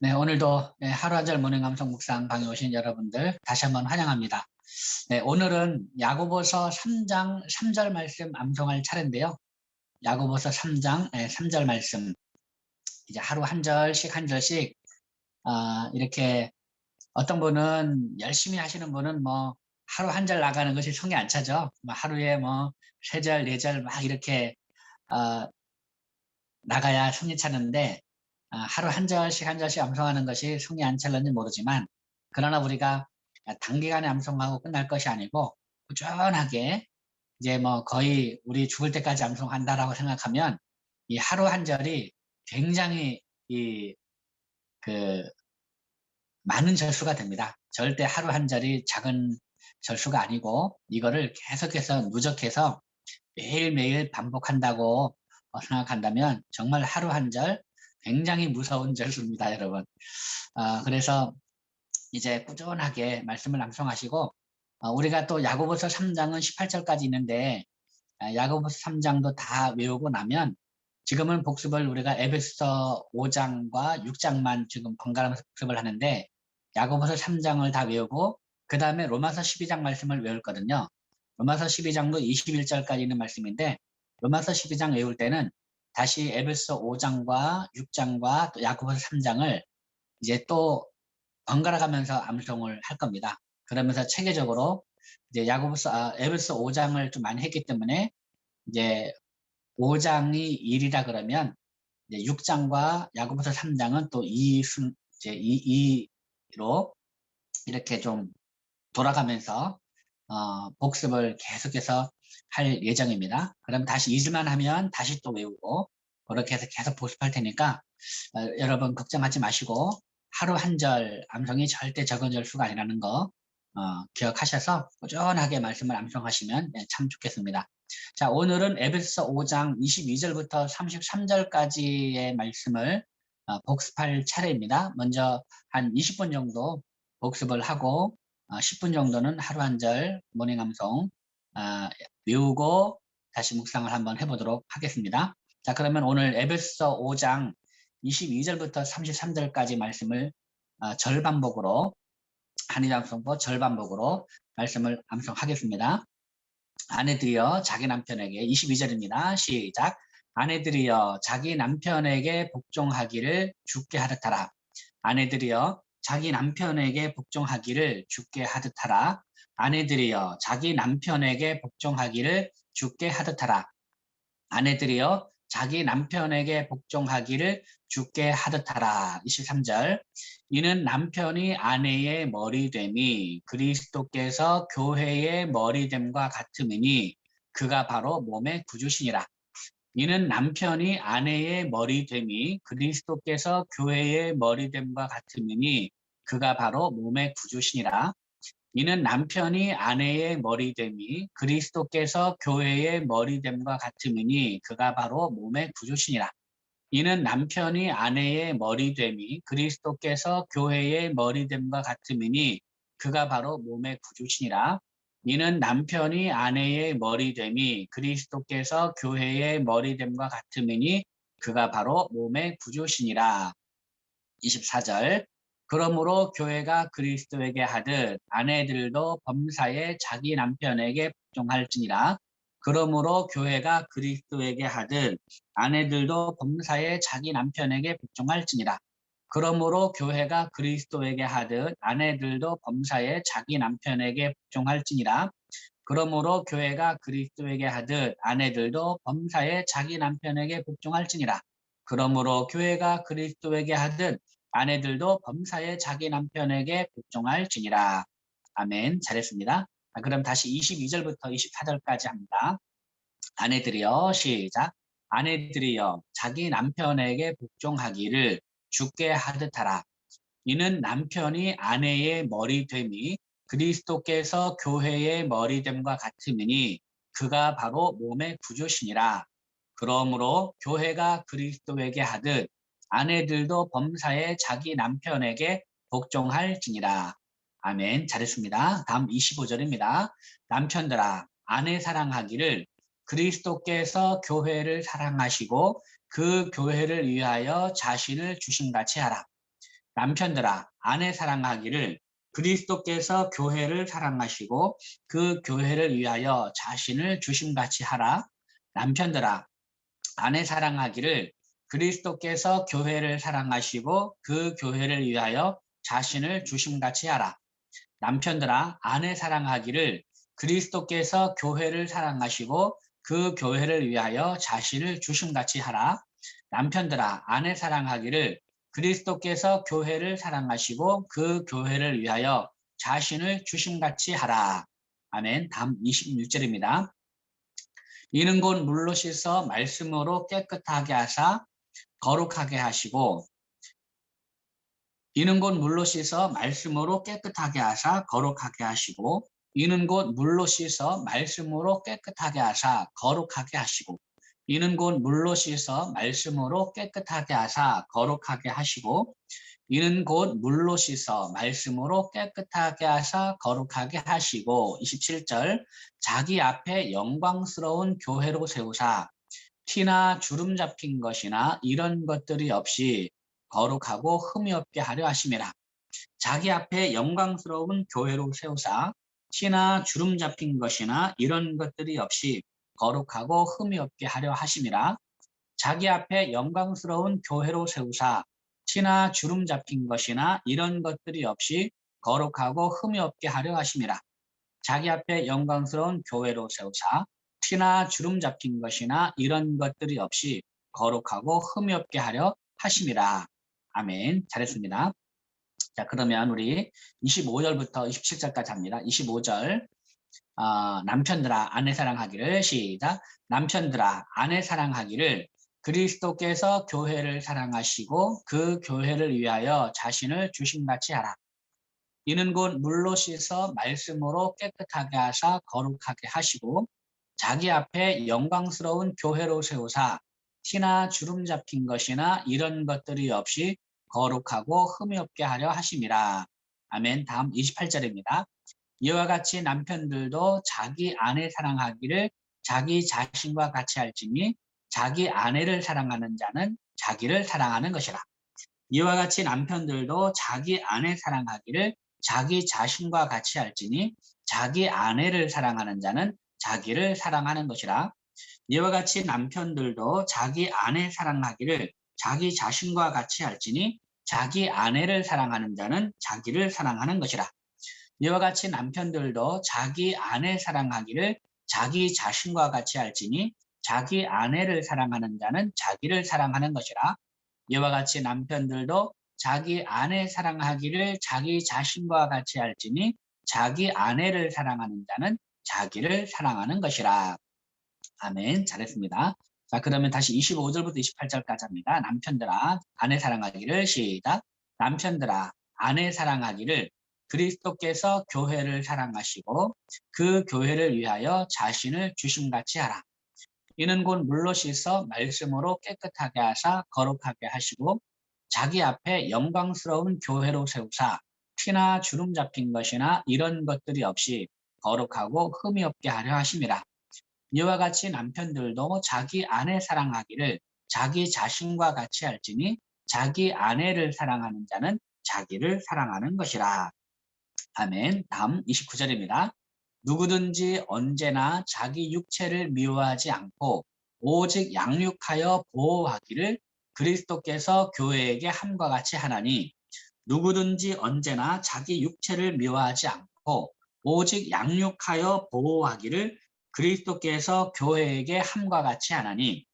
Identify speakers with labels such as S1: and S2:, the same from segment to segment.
S1: 네, 오늘도 하루 한 절 모닝 감성 묵상 방에 오신 여러분들 다시 한번 환영합니다. 네, 오늘은 야고보서 3장 3절 말씀 암송할 차례인데요. 야고보서 3장 3절 말씀 이제 하루 한 절씩 한 절씩 이렇게 어떤 분은 열심히 하시는 분은 뭐 하루 한 절 나가는 것이 성에 안 차죠. 뭐 하루에 뭐 세 절, 네 절 막 이렇게 어, 나가야 성이 차는데 하루 한 절씩 한 절씩 암송하는 것이 성이 안 찰는지 모르지만 그러나 우리가 단기간에 암송하고 끝날 것이 아니고 꾸준하게 이제 뭐 거의 우리 죽을 때까지 암송한다라고 생각하면 이 하루 한 절이 굉장히 그 많은 절수가 됩니다. 절대 하루 한 절이 작은 절수가 아니고 이거를 계속해서 누적해서 매일매일 반복한다고 생각한다면 정말 하루 한 절 굉장히 무서운 절수입니다, 여러분. 그래서 이제 꾸준하게 말씀을 낭송하시고 우리가 또 야고보서 3장은 18절까지 있는데 야고보서 3장도 다 외우고 나면 지금은 복습을 우리가 에베소서 5장과 6장만 지금 번갈아가면서 복습을 하는데 야고보서 3장을 다 외우고 그 다음에 로마서 12장 말씀을 외울 거든요. 로마서 12장도 21절까지 있는 말씀인데 로마서 12장 외울 때는 다시 에베소 5장과 6장과 또 야고보서 3장을 이제 또 번갈아 가면서 암송을 할 겁니다. 그러면서 체계적으로 이제 에베소 5장을 좀 많이 했기 때문에 이제 5장이 1이라 그러면 이제 6장과 야고보서 3장은 또 이제 2로 이렇게 좀 돌아가면서 복습을 계속해서 할 예정입니다. 그럼 다시 잊을만 하면 다시 또 외우고 그렇게 해서 계속 복습할 테니까 여러분 걱정하지 마시고 하루 한 절 암송이 절대 적은 절수가 아니라는 거 기억하셔서 꾸준하게 말씀을 암송하시면 참 좋겠습니다. 자, 오늘은 에베소서 5장 22절부터 33절까지의 말씀을 복습할 차례입니다. 먼저 한 20분 정도 복습을 하고 10분 정도는 하루 한 절 모닝 암송 외우고 다시 묵상을 한번 해보도록 하겠습니다. 자, 그러면 오늘 에베소서 5장 22절부터 33절까지 말씀을 절반복으로 한의장성보 절반복으로 말씀을 암송하겠습니다. 아내들이여 자기 남편에게 22절입니다. 시작. 아내들이여 자기 남편에게 복종하기를 주께 하듯 하라. 아내들이여 자기 남편에게 복종하기를 주께 하듯 하라. 아내들이여 자기 남편에게 복종하기를 주께 하듯 하라. 아내들이여 자기 남편에게 복종하기를 주께 하듯 하라. 23절. 이는 남편이 아내의 머리됨이 그리스도께서 교회의 머리됨과 같음이니 그가 바로 몸의 구주시니라. 이는 남편이 아내의 머리됨이 그리스도께서 교회의 머리됨과 같음이니 그가 바로 몸의 구주시니라. 이는 남편이 아내의 머리됨이 그리스도께서 교회의 머리됨과 같음이니 그가 바로 몸의 구주시니라. 이는 남편이 아내의 머리됨이 그리스도께서 교회의 머리됨과 같음이니 그가 바로 몸의 구주시니라. 이는 남편이 아내의 머리됨이 그리스도께서 교회의 머리됨과 같음이니 그가 바로 몸의 구주시니라. 24절. 그러므로 교회가 그리스도에게 하듯 아내들도 범사에 자기 남편에게 복종할지니라. 그러므로 교회가 그리스도에게 하듯 아내들도 범사에 자기 남편에게 복종할지니라. 그러므로 교회가 그리스도에게 하듯 아내들도 범사에 자기 남편에게 복종할지니라. 그러므로 교회가 그리스도에게 하듯 아내들도 범사에 자기 남편에게 복종할지니라. 그러므로 교회가 그리스도에게 하듯 아내들도 범사에 자기 남편에게 복종할지니라. 아멘. 잘했습니다. 그럼 다시 22절부터 24절까지 합니다. 아내들이여 시작. 아내들이여 자기 남편에게 복종하기를 주께 하듯 하라. 이는 남편이 아내의 머리됨이 그리스도께서 교회의 머리됨과 같음이니 그가 바로 몸의 구주시니라. 그러므로 교회가 그리스도에게 하듯 아내들도 범사에 자기 남편에게 복종할지니라. 아멘. 잘했습니다. 다음 25절입니다. 남편들아 아내 사랑하기를 그리스도께서 교회를 사랑하시고 그 교회를 위하여 자신을 주심같이 하라. 남편들아 아내 사랑하기를 그리스도께서 교회를 사랑하시고 그 교회를 위하여 자신을 주심같이 하라. 남편들아 아내 사랑하기를 그리스도께서 교회를 사랑하시고 그 교회를 위하여 자신을 주심같이 하라. 남편들아 아내 사랑하기를 그리스도께서 교회를 사랑하시고 그 교회를 위하여 자신을 주심같이 하라. 남편들아 아내 사랑하기를 그리스도께서 교회를 사랑하시고 그 교회를 위하여 자신을 주심같이 하라. 아멘. 다음 26절입니다. 이는 곧 물로 씻어 말씀으로 깨끗하게 하사 거룩하게 하시고 이는 곧 물로 씻어 말씀으로 깨끗하게 하사 거룩하게 하시고 이는 곧 물로 씻어 말씀으로 깨끗하게 하사 거룩하게 하시고 이는 곧 물로 씻어 말씀으로 깨끗하게 하사 거룩하게 하시고 이는 곧 물로 씻어 말씀으로 깨끗하게 하사 거룩하게 하시고 27절 자기 앞에 영광스러운 교회로 세우사 티나 주름 잡힌 것이나 이런 것들이 없이 거룩하고 흠이 없게 하려 하심이라. 자기 앞에 영광스러운 교회로 세우사 티나 주름 잡힌 것이나 이런 것들이 없이 거룩하고 흠이 없게 하려 하심이라. 자기 앞에 영광스러운 교회로 세우사 티나 주름 잡힌 것이나 이런 것들이 없이 거룩하고 흠이 없게 하려 하심이라. 자기 앞에 영광스러운 교회로 세우사 티나 주름 잡힌 것이나 이런 것들이 없이 거룩하고 흠이 없게 하려 하심이라. 아멘. 잘했습니다. 자, 그러면 우리 25절부터 27절까지 합니다. 25절. 남편들아 아내 사랑하기를 시작. 남편들아 아내 사랑하기를 그리스도께서 교회를 사랑하시고 그 교회를 위하여 자신을 주심같이 하라. 이는 곧 물로 씻어 말씀으로 깨끗하게 하사 거룩하게 하시고 자기 앞에 영광스러운 교회로 세우사 티나 주름 잡힌 것이나 이런 것들이 없이 거룩하고 흠이 없게 하려 하심이라. 아멘. 다음 28절입니다. 이와 같이 남편들도 자기 아내 사랑하기를 자기 자신과 같이 할지니 자기 아내를 사랑하는 자는 자기를 사랑하는 것이라. 이와 같이 남편들도 자기 아내 사랑하기를 자기 자신과 같이 할지니 자기 아내를 사랑하는 자는 자기를 사랑하는 것이라. 이와 같이 남편들도 자기 아내 사랑하기를 자기 자신과 같이 할지니 자기 아내를 사랑하는 자는 자기를 사랑하는 것이라. 이와 같이 남편들도 자기 아내 사랑하기를 자기 자신과 같이 할지니 자기 아내를 사랑하는 자는 자기를 사랑하는 것이라. 이와 같이 남편들도 자기 아내 사랑하기를 자기 자신과 같이 할지니 자기 아내를 사랑하는 자는 자기를 사랑하는 것이라. 아멘. 잘했습니다. 자, 그러면 다시 25절부터 28절까지 합니다. 남편들아 아내 사랑하기를 시작. 남편들아 아내 사랑하기를 그리스도께서 교회를 사랑하시고 그 교회를 위하여 자신을 주심같이 하라. 이는 곧 물로 씻어 말씀으로 깨끗하게 하사 거룩하게 하시고 자기 앞에 영광스러운 교회로 세우사 티나 주름 잡힌 것이나 이런 것들이 없이 거룩하고 흠이 없게 하려 하심이라. 이와 같이 남편들도 자기 아내 사랑하기를 자기 자신과 같이 할지니 자기 아내를 사랑하는 자는 자기를 사랑하는 것이라. 아멘. 다음 29절입니다. 누구든지 언제나 자기 육체를 미워하지 않고 오직 양육하여 보호하기를 그리스도께서 교회에게 함과 같이 하나니 누구든지 언제나 자기 육체를 미워하지 않고 오직 양육하여 보호하기를 그리스도께서 교회에게 함과 같이 하나니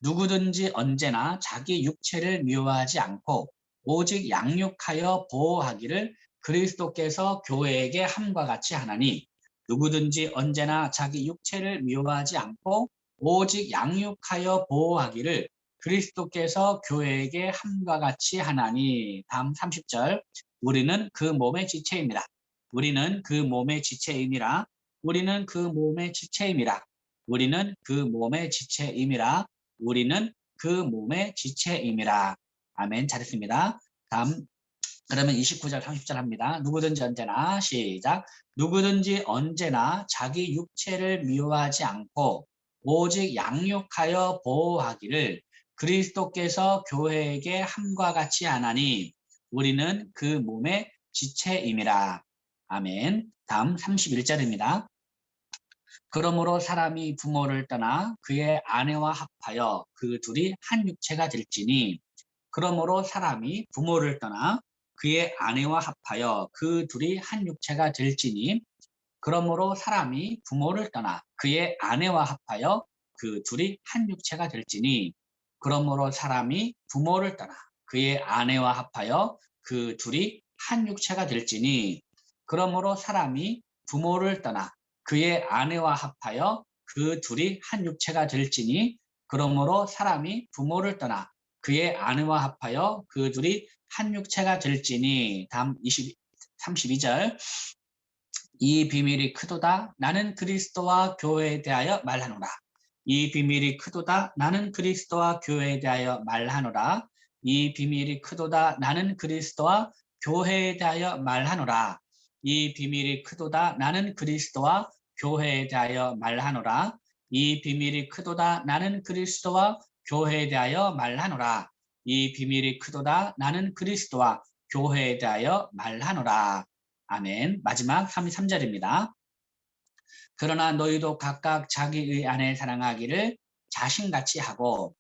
S1: 누구든지 언제나 자기 육체를 미워하지 않고 오직 양육하여 보호하기를 그리스도께서 교회에게 함과 같이 하나니 누구든지 언제나 자기 육체를 미워하지 않고 오직 양육하여 보호하기를 그리스도께서 교회에게 함과 같이 하나니. 다음 30절. 우리는 그 몸의 지체입니다. 우리는 그 몸의 지체임이라. 우리는 그 몸의 지체임이라. 우리는 그 몸의 지체임이라. 우리는 그 몸의 지체임이라. 아멘. 잘했습니다. 다음 그러면 29절 30절 합니다. 누구든지 언제나 시작. 누구든지 언제나 자기 육체를 미워하지 않고 오직 양육하여 보호하기를 그리스도께서 교회에게 함과 같이 하나니 우리는 그 몸의 지체임이라. 아멘. 다음 31절입니다. 그러므로 사람이 부모를 떠나 그의 아내와 합하여 그 둘이 한 육체가 될지니. 그러므로 사람이 부모를 떠나 그의 아내와 합하여 그 둘이 한 육체가 될지니. 그러므로 사람이 부모를 떠나 그의 아내와 합하여 그 둘이 한 육체가 될지니. 그러므로 사람이 부모를 떠나 그의 아내와 합하여 그 둘이 한 육체가 될지니. 그러므로 사람이 부모를 떠나 그의 아내와 합하여 그 둘이 한 육체가 될지니. 그러므로 사람이 부모를 떠나 그의 아내와 합하여 그 둘이 한 육체가 될지니. 다음 32절. 이 비밀이 크도다. 나는 그리스도와 교회에 대하여 말하노라. 이 비밀이 크도다. 나는 그리스도와 교회에 대하여 말하노라. 이 비밀이 크도다. 나는 그리스도와 교회에 대하여 말하노라. 이 비밀이 크도다. 나는 그리스도와 교회에 대하여 말하노라. 이 비밀이 크도다. 나는 그리스도와 교회에 대하여 말하노라. 이 비밀이 크도다. 나는 그리스도와 교회에 대하여 말하노라. 아멘. 마지막 33절입니다. 그러나 너희도 각각 자기의 아내 사랑하기를 자신같이 하고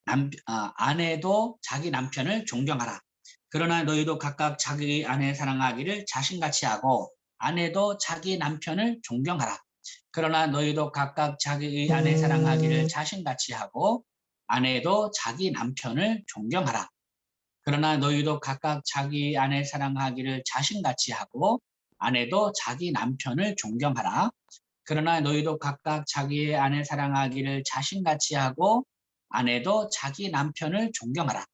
S1: 아내도 자기 남편을 존경하라. 그러나 너희도 각각 자기의 아내 사랑하기를 자신같이 하고 아내도 자기 남편을 존경하라. 그러나 너희도 각각 자기의 아내 사랑하기를 자신같이 하고 아내도 자기 남편을 존경하라. 그러나 너희도 각각 자기 아내 사랑하기를 자신같이 하고 아내도 자기 남편을 존경하라. 그러나 너희도 각각 자기의 아내 사랑하기를 자신같이 하고 아내도 자기 남편을 존경하라.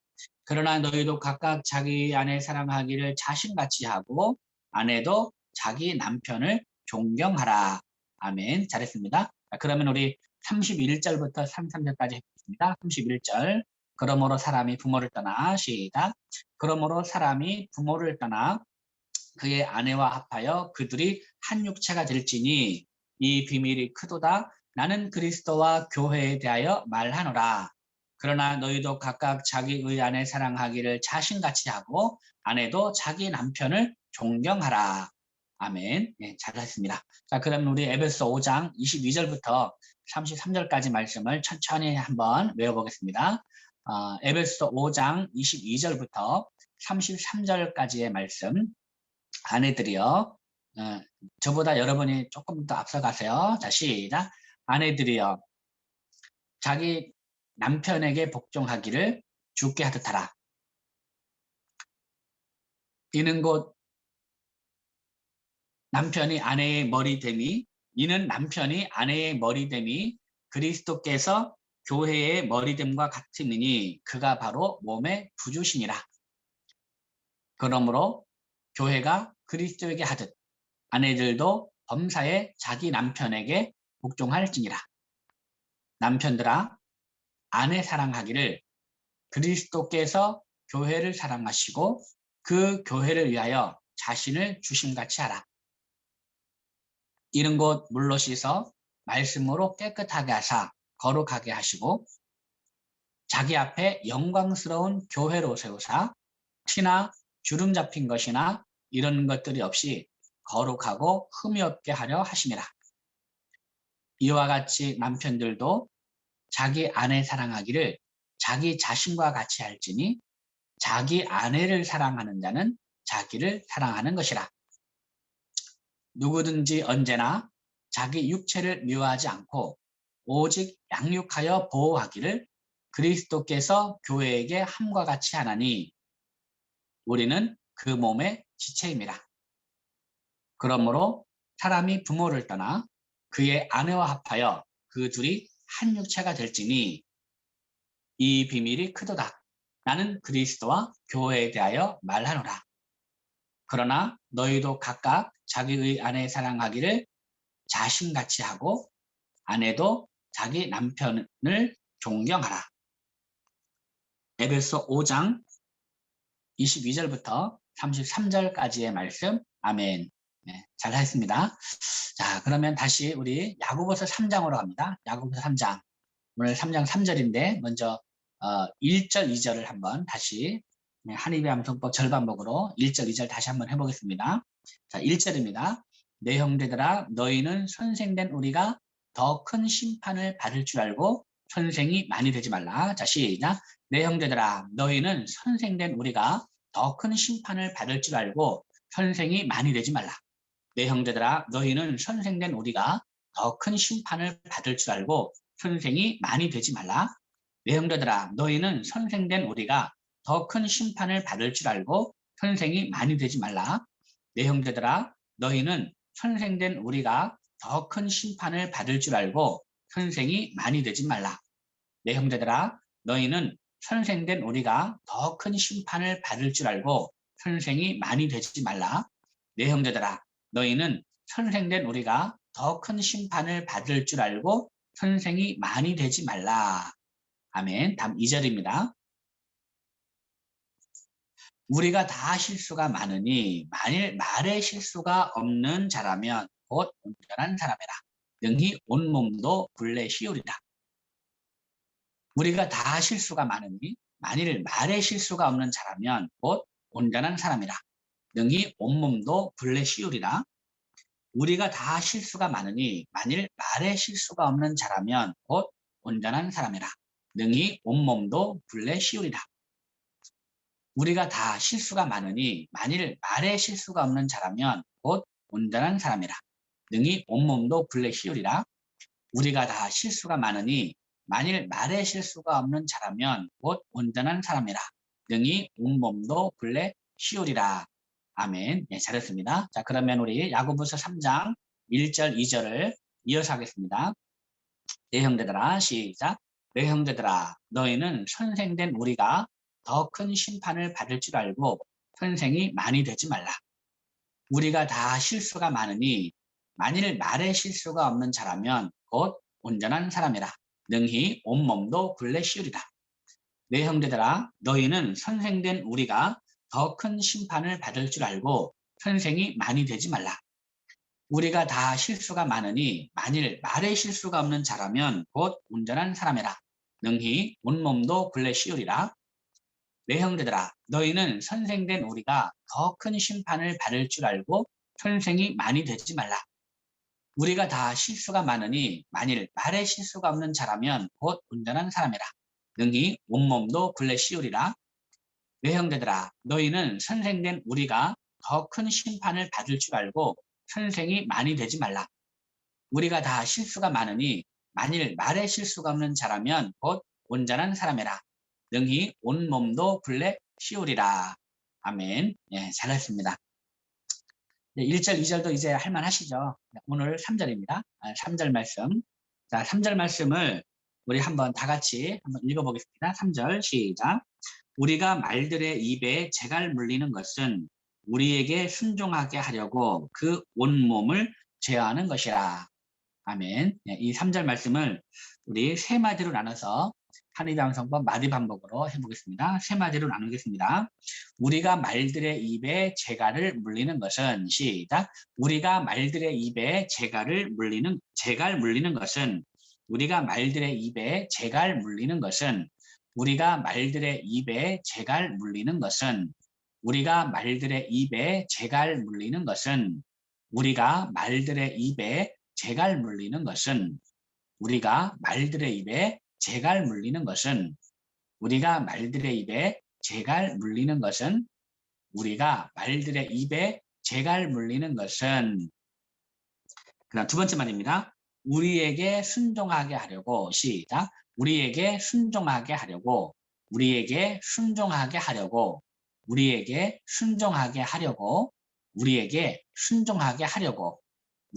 S1: 그러나 너희도 각각 자기 아내 사랑하기를 자신같이 하고 아내도 자기 남편을 존경하라. 아멘. 잘했습니다. 그러면 우리 31절부터 33절까지 해보겠습니다. 31절. 그러므로 사람이 부모를 떠나 시작. 그러므로 사람이 부모를 떠나 그의 아내와 합하여 그들이 한 육체가 될지니. 이 비밀이 크도다. 나는 그리스도와 교회에 대하여 말하노라. 그러나 너희도 각각 자기의 아내 사랑하기를 자신같이 하고 아내도 자기 남편을 존경하라. 아멘. 네, 잘했습니다. 자, 그럼 우리 에베소 5장 22절부터 33절까지 말씀을 천천히 한번 외워보겠습니다. 에베소 5장 22절부터 33절까지의 말씀. 아내들이여, 저보다 여러분이 조금 더 앞서가세요. 자, 시작. 아내들이여, 자기 남편에게 복종하기를 주께 하듯 하라. 이는 곧 남편이 아내의 머리됨이, 이는 남편이 아내의 머리됨이 그리스도께서 교회의 머리됨과 같으니 그가 바로 몸의 부주시니라. 그러므로 교회가 그리스도에게 하듯 아내들도 범사에 자기 남편에게 복종할지니라. 남편들아, 아내 사랑하기를 그리스도께서 교회를 사랑하시고 그 교회를 위하여 자신을 주심같이 하라. 이는 곧 물로 씻어 말씀으로 깨끗하게 하사 거룩하게 하시고 자기 앞에 영광스러운 교회로 세우사 티나 주름 잡힌 것이나 이런 것들이 없이 거룩하고 흠이 없게 하려 하심이라. 이와 같이 남편들도 자기 아내 사랑하기를 자기 자신과 같이 할지니 자기 아내를 사랑하는 자는 자기를 사랑하는 것이라. 누구든지 언제나 자기 육체를 미워하지 않고 오직 양육하여 보호하기를 그리스도께서 교회에게 함과 같이 하나니 우리는 그 몸의 지체임이라. 그러므로 사람이 부모를 떠나 그의 아내와 합하여 그 둘이 한 육체가 될지니 이 비밀이 크도다. 나는 그리스도와 교회에 대하여 말하노라. 그러나 너희도 각각 자기의 아내 사랑하기를 자신같이 하고 아내도 자기 남편을 존경하라. 에베소 5장 22절부터 33절까지의 말씀. 아멘. 네, 잘했습니다. 자, 그러면 다시 우리 야고보서 3장으로 갑니다. 야고보서 3장. 오늘 3장 3절인데 먼저 1절, 2절을 한번 다시 한의비 암송법 절반복으로 1절, 2절 다시 한번 해보겠습니다. 자, 1절입니다. 내 형제들아 너희는 선생된 우리가 더 큰 심판을 받을 줄 알고 선생이 많이 되지 말라. 자, 시작. 내 형제들아 너희는 선생된 우리가 더 큰 심판을 받을 줄 알고 선생이 많이 되지 말라. 내 형제들아 너희는 선생된 우리가 더 큰 심판을 받을 줄 알고 선생이 많이 되지 말라. 내 형제들아 너희는 선생된 우리가 더 큰 심판을 받을 줄 알고 선생이 많이 되지 말라. 내 형제들아 너희는 선생된 우리가 더 큰 심판을 받을 줄 알고 선생이 많이 되지 말라. 내 형제들아 너희는 선생된 우리가 더 큰 심판을 받을 줄 알고 선생이 많이 되지 말라. 내 형제들아 너희는 선생된 우리가 더 큰 심판을 받을 줄 알고 선생이 많이 되지 말라. 아멘. 다음 2절입니다. 우리가 다 실수가 많으니 만일 말에 실수가 없는 자라면 곧 온전한 사람이라. 능히 온몸도 굴레 씌우리라. 우리가 다 실수가 많으니 만일 말에 실수가 없는 자라면 곧 온전한 사람이라. 능히 온몸도 굴레 씌우리라. 우리가 다 실수가 많으니 만일 말에 실수가 없는 자라면 곧 온전한 사람이라. 능히 온몸도 굴레 씌우리라. 우리가 다 실수가 많으니 만일 말에 실수가 없는 자라면 곧 온전한 사람이라. 능히 온몸도 굴레 씌우리라. 우리가 다 실수가 많으니 만일 말에 실수가 없는 자라면 곧 온전한 사람이라. 능히 온몸도 굴레 씌우리라. 아멘. 네, 잘했습니다. 자, 그러면 우리 야고보서 3장 1절, 2절을 이어서 하겠습니다. 내 형제들아, 시작. 내 형제들아, 너희는 선생된 우리가 더 큰 심판을 받을 줄 알고 선생이 많이 되지 말라. 우리가 다 실수가 많으니 만일 말에 실수가 없는 자라면 곧 온전한 사람이라. 능히 온몸도 굴레 씌우리라. 내 형제들아 너희는 선생된 우리가 더 큰 심판을 받을 줄 알고 선생이 많이 되지 말라. 우리가 다 실수가 많으니 만일 말에 실수가 없는 자라면 곧 온전한 사람이라. 능히 온몸도 굴레 씌우리라. 내 형제들아 너희는 선생된 우리가 더 큰 심판을 받을 줄 알고 선생이 많이 되지 말라. 우리가 다 실수가 많으니 만일 말에 실수가 없는 자라면 곧 온전한 사람이라. 능히 온몸도 굴레 씌우리라. 내 형제들아 너희는 선생된 우리가 더 큰 심판을 받을 줄 알고 선생이 많이 되지 말라. 우리가 다 실수가 많으니 만일 말에 실수가 없는 자라면 곧 온전한 사람이라. 능히 온몸도 굴레 씌우리라. 아멘. 예, 잘했습니다. 1절, 2절도 이제 할만하시죠? 오늘 3절입니다. 3절 말씀. 자, 3절 말씀을 우리 한번 다 같이 한번 읽어보겠습니다. 3절 시작. 우리가 말들의 입에 재갈 물리는 것은 우리에게 순종하게 하려고 그 온몸을 제어하는 것이라. 아멘. 이 3절 말씀을 우리 세 마디로 나눠서 한의방송법 마디 반복으로 해보겠습니다. 세 마디로 나누겠습니다. 우리가 말들의 입에 재갈을 물리는 것은 시작. 우리가 말들의 입에 재갈 물리는 것은 우리가 말들의 입에 재갈 물리는 것은 우리가 말들의 입에 재갈 물리는 것은 우리가 말들의 입에 재갈 물리는 것은 우리가 말들의 입에 재갈 물리는 것은 우리가 말들의 입에 재갈 물리는 것은 우리가 말들의 입에 재갈 물리는 것은 우리가 말들의 입에 재갈 물리는 것은 그다음 두 번째 말입니다. 우리에게 순종하게 하려고 시작. 우리에게 순종하게 하려고 우리에게 순종하게 하려고 우리에게 순종하게 하려고 우리에게 순종하게 하려고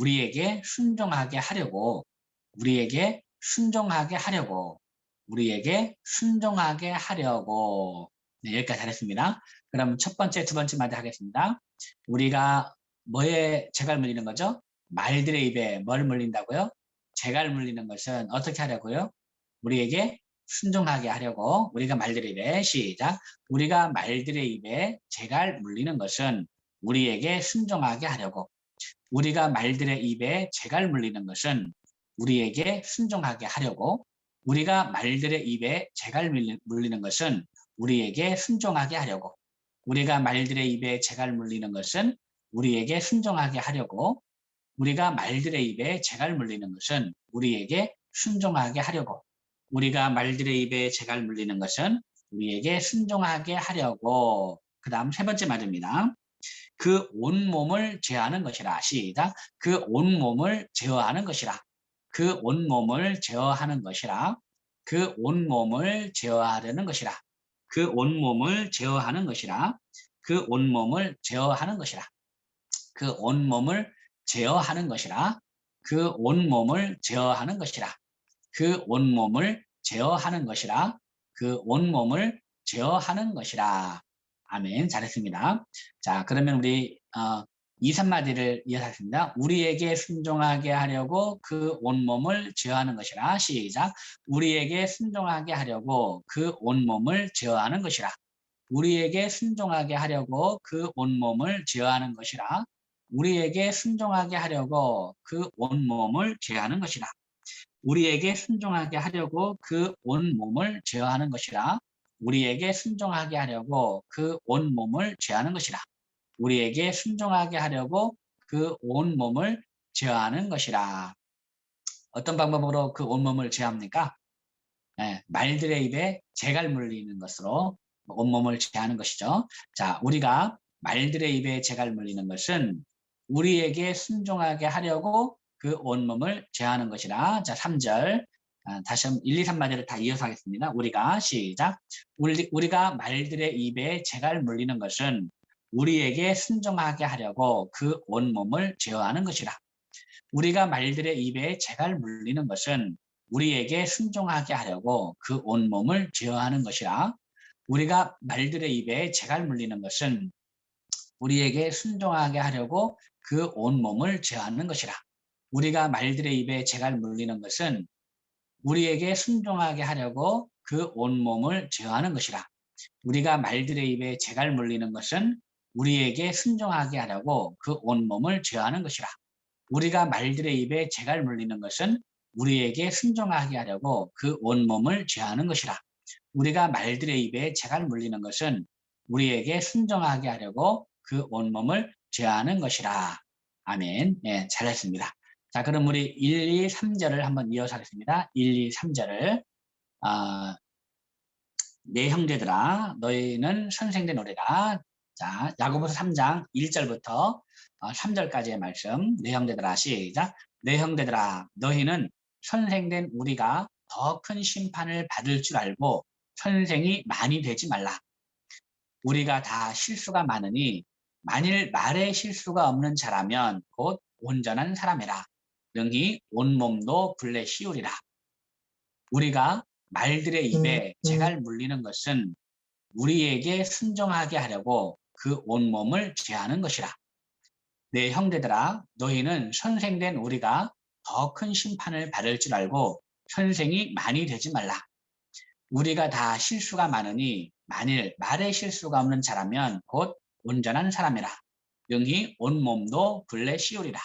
S1: 우리에게 순종하게 하려고 우리에게 순종하게 하려고 우리에게 순종하게 하려고 네, 여기까지 잘했습니다. 그럼 첫 번째, 두 번째 마디 하겠습니다. 우리가 뭐에 재갈 물리는 거죠? 말들의 입에 뭘 물린다고요? 재갈 물리는 것은 어떻게 하려고요? 우리에게 순종하게 하려고 우리가 말들의 입에 시작. 우리가 말들의 입에 재갈 물리는 것은 우리에게 순종하게 하려고 우리가 말들의 입에 재갈 물리는 것은 우리에게 순종하게 하려고 우리가 말들의 입에 재갈 물리는 것은 우리에게 순종하게 하려고 우리가 말들의 입에 재갈 물리는 것은 우리에게 순종하게 하려고, 우리가 말들의 입에 재갈 물리는 것은 우리에게 순종하게 하려고, 우리가 말들의 입에 재갈 물리는 것은 우리에게 순종하게 하려고. 그 다음 세 번째 말입니다. 그 온몸을 제어하는 것이라. 시작. 그 온몸을 제어하는 것이라. 그 온몸을 제어하는 것이라. 그 온몸을 제어하려는 것이라. 그 온몸을 제어하는 것이라. 그 온몸을 제어하는 것이라. 그 온몸을 제어하는 것이라. 그 온몸을 제어하는 것이라. 그 온몸을 제어하는 것이라. 그 온몸을 제어하는 것이라. 아멘. 잘했습니다. 자, 그러면 우리 2, 3마디를 이어하겠습니다. 우리에게 순종하게 하려고 그 온몸을 제어하는 것이라. 시작. 우리에게 순종하게 하려고 그 온몸을 제어하는 것이라. 우리에게 순종하게 하려고 그 온몸을 제어하는 것이라. 우리에게 순종하게 하려고 그 온몸을 제어하는 것이라. 우리에게 순종하게 하려고 그 온몸을 제어하는 것이라. 우리에게 순종하게 하려고 그 온몸을 제어하는 것이라. 우리에게 순종하게 하려고 그 온몸을 제어하는 것이라. 어떤 방법으로 그 온몸을 제어합니까? 말들의 입에 재갈 물리는 것으로 온몸을 제어하는 것이죠. 자, 우리가 말들의 입에 재갈 물리는 것은 우리에게 순종하게 하려고 그 온몸을 제어하는 것이라. 자, 3절. 다시 한번 1, 2, 3마디를 다 이어서 하겠습니다. 우리가 시작. 우리가 말들의 입에 재갈 물리는 것은 우리에게 순종하게 하려고 그 온몸을 제어하는 것이라. 우리가 말들의 입에 재갈 물리는 것은 우리에게 순종하게 하려고 그 온몸을 제어하는 것이라. 우리가 말들의 입에 재갈 물리는 것은 우리에게 순종하게 하려고 그 온몸을 제어하는 것이라. 우리가 말들의 입에 재갈 물리는 것은 우리에게 순종하게 하려고 그 온몸을 제어하는 것이라. 우리가 말들의 입에 재갈 물리는 것은 우리에게 순종하게 하려고 그 온몸을 제어하는 것이라. 우리가 말들의 입에 재갈 물리는 것은 우리에게 순종하게 하려고 그 온몸을 제어하는 것이라. 우리가 말들의 입에 재갈 물리는 것은 우리에게 순종하게 하려고 그 온몸을 제어하는 것이라. 아멘. 네, 잘했습니다. 자, 그럼 우리 1, 2, 3절을 한번 이어서 하겠습니다. 1, 2, 3절을 내 형제들아 너희는 선생된 노래라. 자, 야고보서 3장 1절부터 3절까지의 말씀. 내 형제들아 시작. 내 형제들아 너희는 선생된 우리가 더 큰 심판을 받을 줄 알고 선생이 많이 되지 말라. 우리가 다 실수가 많으니 만일 말에 실수가 없는 자라면 곧 온전한 사람이라. 능히 온몸도 불에 씌우리라. 우리가 말들의 입에 재갈 물리는 것은 우리에게 순종하게 하려고 그 온몸을 제하는 것이라. 내 형제들아 너희는 선생된 우리가 더 큰 심판을 받을 줄 알고 선생이 많이 되지 말라. 우리가 다 실수가 많으니 만일 말에 실수가 없는 자라면 곧 온전한 사람이라. 능히 온몸도 불에 씌우리라.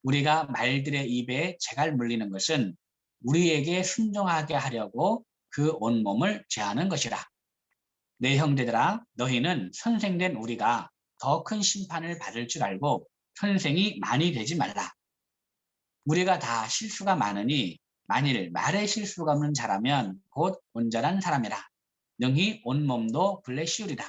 S1: 우리가 말들의 입에 재갈 물리는 것은 우리에게 순종하게 하려고 그 온몸을 제하는 것이라. 내 형제들아 너희는 선생된 우리가 더 큰 심판을 받을 줄 알고 선생이 많이 되지 말라. 우리가 다 실수가 많으니 만일 말에 실수가 없는 자라면 곧 온전한 사람이라. 능히 온몸도 불에 씌우리라.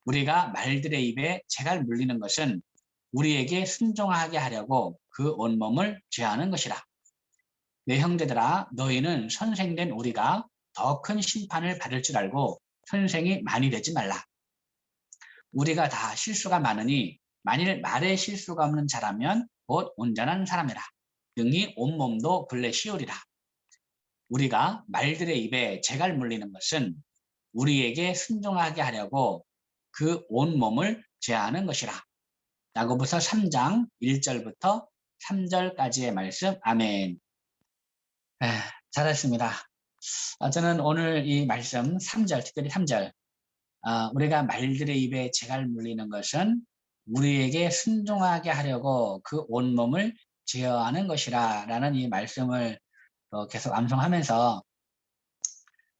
S1: 우리가 말들의 입에 재갈 물리는 것은 우리에게 순종하게 하려고 그 온몸을 제하는 것이라. 내 형제들아 너희는 선생된 우리가 더 큰 심판을 받을 줄 알고 선생이 많이 되지 말라. 우리가 다 실수가 많으니 만일 말에 실수가 없는 자라면 곧 온전한 사람이라. 능히 온몸도 불에 씌우리라. 우리가 말들의 입에 재갈 물리는 것은 우리에게 순종하게 하려고 그 온몸을 제하는 것이라. 야고보서 3장 1절부터 3절까지의 말씀. 아멘. 잘했습니다. 저는 오늘 이 말씀 3절, 특별히 3절 우리가 말들의 입에 재갈 물리는 것은 우리에게 순종하게 하려고 그 온몸을 제어하는 것이라 라는 이 말씀을 계속 암송하면서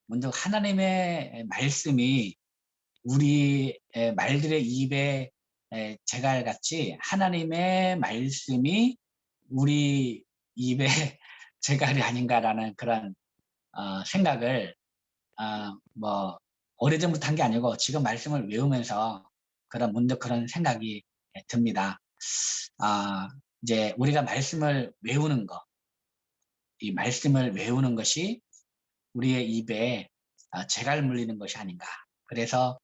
S1: 먼저 하나님의 말씀이 우리 말들의 입에 재갈같이 하나님의 말씀이 우리 입에 재갈이 아닌가라는 그런 생각을 뭐 오래전부터 한 게 아니고 지금 말씀을 외우면서 문득 그런 생각이 듭니다. 이제 우리가 말씀을 외우는 것, 이 말씀을 외우는 것이 우리의 입에 재갈 물리는 것이 아닌가. 그래서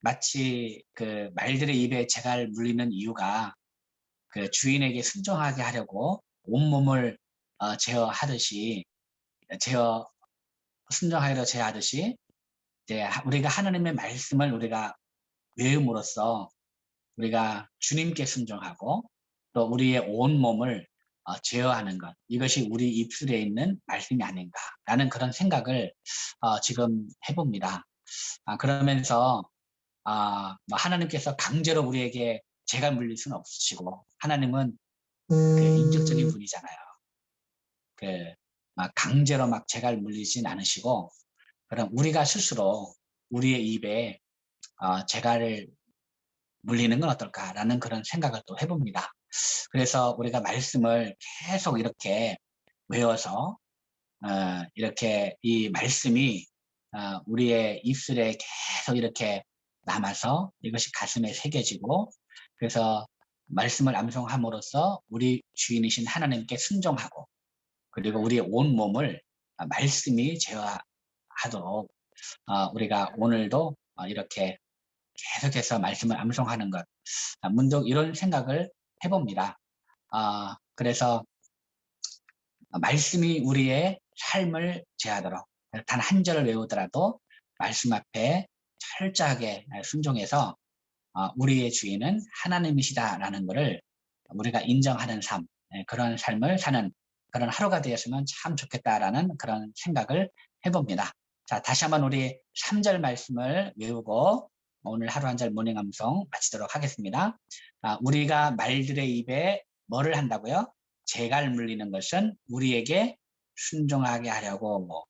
S1: 마치 그 말들의 입에 재갈 물리는 이유가 그 주인에게 순종하게 하려고 온몸을 제어 순종하려 제어하듯이 이제 우리가 하나님의 말씀을 우리가 외움으로써 우리가 주님께 순종하고 또 우리의 온몸을 제어하는 것, 이것이 우리 입술에 있는 말씀이 아닌가라는 그런 생각을 지금 해봅니다. 그러면서 뭐 하나님께서 강제로 우리에게 재갈 물릴 수는 없으시고 하나님은 그 인격적인 분이잖아요. 막 강제로 막 재갈 물리진 않으시고 그럼 우리가 스스로 우리의 입에 재갈을 물리는 건 어떨까라는 그런 생각을 또 해봅니다. 그래서 우리가 말씀을 계속 이렇게 외워서 이렇게 이 말씀이 우리의 입술에 계속 이렇게 남아서 이것이 가슴에 새겨지고 그래서 말씀을 암송함으로써 우리 주인이신 하나님께 순종하고 그리고 우리의 온 몸을 말씀이 제어하도록 우리가 오늘도 이렇게 계속해서 말씀을 암송하는 것 문득 이런 생각을 해봅니다. 그래서 말씀이 우리의 삶을 제하도록 단 한 절을 외우더라도 말씀 앞에 철저하게 순종해서 우리의 주인은 하나님이시다라는 것을 우리가 인정하는 삶, 그런 삶을 사는 그런 하루가 되었으면 참 좋겠다라는 그런 생각을 해봅니다. 자, 다시 한번 우리 3절 말씀을 외우고 오늘 하루 한 절 모닝 암송 마치도록 하겠습니다. 우리가 말들의 입에 뭐를 한다고요? 재갈 물리는 것은 우리에게 순종하게 하려고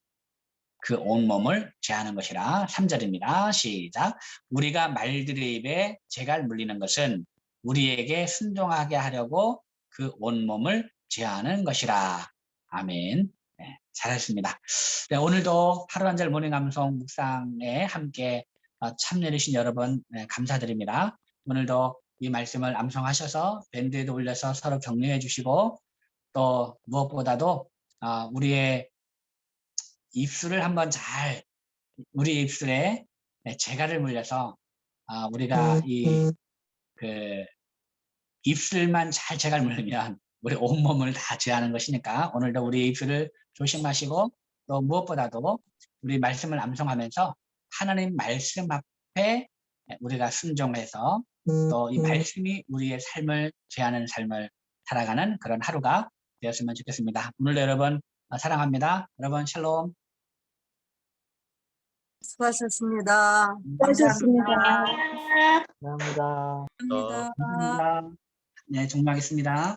S1: 그 온몸을 제하는 것이라. 3절입니다. 시작. 우리가 말들의 입에 재갈 물리는 것은 우리에게 순종하게 하려고 그 온몸을 제하는 것이라. 아멘. 네, 잘하셨습니다. 네, 오늘도 하루 한 절 모닝 암송 묵상에 함께 참여해 주신 여러분 감사드립니다. 오늘도 이 말씀을 암송하셔서 밴드에도 올려서 서로 격려해 주시고 또 무엇보다도 우리의 입술을 한번 잘 우리 입술에 재갈을 물려서 우리가 그 입술만 잘 재갈 물리면 우리 온몸을 다 제하는 것이니까 오늘도 우리 입술을 조심하시고 또 무엇보다도 우리 말씀을 암송하면서 하나님 말씀 앞에 우리가 순종해서 또 이 말씀이 우리의 삶을 제하는 삶을 살아가는 그런 하루가 되었으면 좋겠습니다. 오늘도 여러분 사랑합니다. 여러분 샬롬.
S2: 수고하셨습니다.
S3: 수고하셨습니다.
S2: 감사합니다.
S4: 감사합니다.
S2: 감사합니다.
S1: 네, 종료하겠습니다.